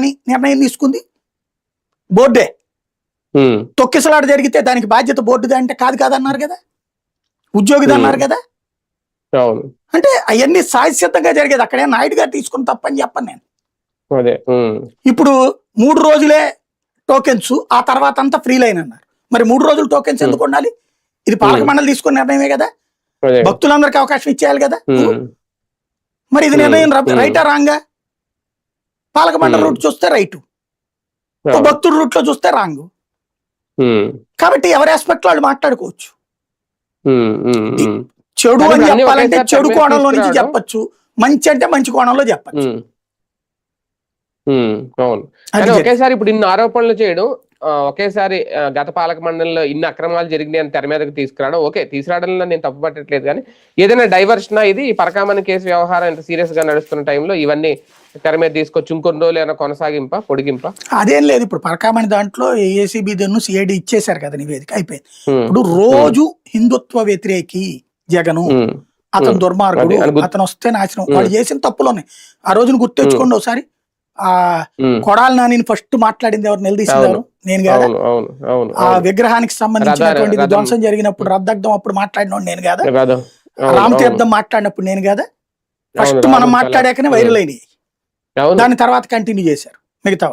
తొక్కేయాలని నిర్ణయం తీసుకుంది? బోర్డే. తొక్కిసలాట జరిగితే దానికి బాధ్యత బోర్డుదే అంటే కాదన్నారు కదా, ఉద్యోగిది అన్నారు కదా. అంటే అవన్నీ సహజసిద్ధంగా జరిగేది. అక్కడే నాయుడు గారు తీసుకుని తప్పని చెప్పను నేను. ఇప్పుడు 3 రోజులే టోకెన్స్, ఆ తర్వాత అంతా ఫ్రీ లైన్ అన్నారు. మరి 3 రోజులు టోకెన్స్ ఎందుకు ఉండాలి? ఇది పాలక మండలి తీసుకున్న నిర్ణయమే కదా, భక్తులందరికీ అవకాశం ఇచ్చేయాలి కదా. మరి ఇది నిర్ణయం రైటా రాంగా? పాలక మండలి రూట్ చూస్తే రైటు, భక్తుడు రూట్ లో చూస్తే రాంగ్. కాబట్టి ఎవరి ఆస్పెక్ట్ వాళ్ళు మాట్లాడుకోవచ్చు. చెడు అని చెప్పాలంటే చెడు కోణంలో నుంచి చెప్పచ్చు, మంచి అంటే మంచి కోణంలో చెప్పచ్చు. అవును. కానీ ఒకేసారి ఇప్పుడు ఇన్ని ఆరోపణలు చేయడం, ఒకేసారి గత పాలక మండలిలో ఇన్ని అక్రమాలు జరిగినాయి అని తెర మీదకి తీసుకురావడం, ఓకే తీసుకురావడంలో నేను తప్పు పట్టట్లేదు. కానీ ఏదైనా డైవర్షన్ ఇది పరకామణి కేసు వ్యవహారం ఎంత సీరియస్ గా నడుస్తున్న టైంలో ఇవన్నీ తెర మీద తీసుకొచ్చి ఇంకొన్ని రోజులు ఏమైనా కొనసాగింప పొడిగింప? అదేం లేదు. ఇప్పుడు పరకామణి దాంట్లో ఏసీబీ దన్ను సిఐడి ఇచ్చేశారు కదా, నివేదిక అయిపోయింది. ఇప్పుడు రోజు హిందుత్వ వ్యతిరేకి జగను, అతను దుర్మార్గుడు, అతను వస్తే నాశనం, వాళ్ళు చేసిన తప్పులు ఉన్నాయి. ఆ రోజును గుర్తెచ్చుకోండి ఒకసారి. ఆ కొడాలి నాని ఫస్ట్ మాట్లాడింది ఎవరు, నిలదీసింది ఎవరు? నేను కాదా? ఆ విగ్రహానికి సంబంధించినటువంటి ధ్వంసం జరిగినప్పుడు రద్దగ్ధం అప్పుడు మాట్లాడినోడు నేను కాదా? రామతీర్థం మాట్లాడినప్పుడు నేను కాదా? ఫస్ట్ మనం మాట్లాడాకనే వైరల్ అయినాయి, దాని తర్వాత కంటిన్యూ చేశారు మిగతా.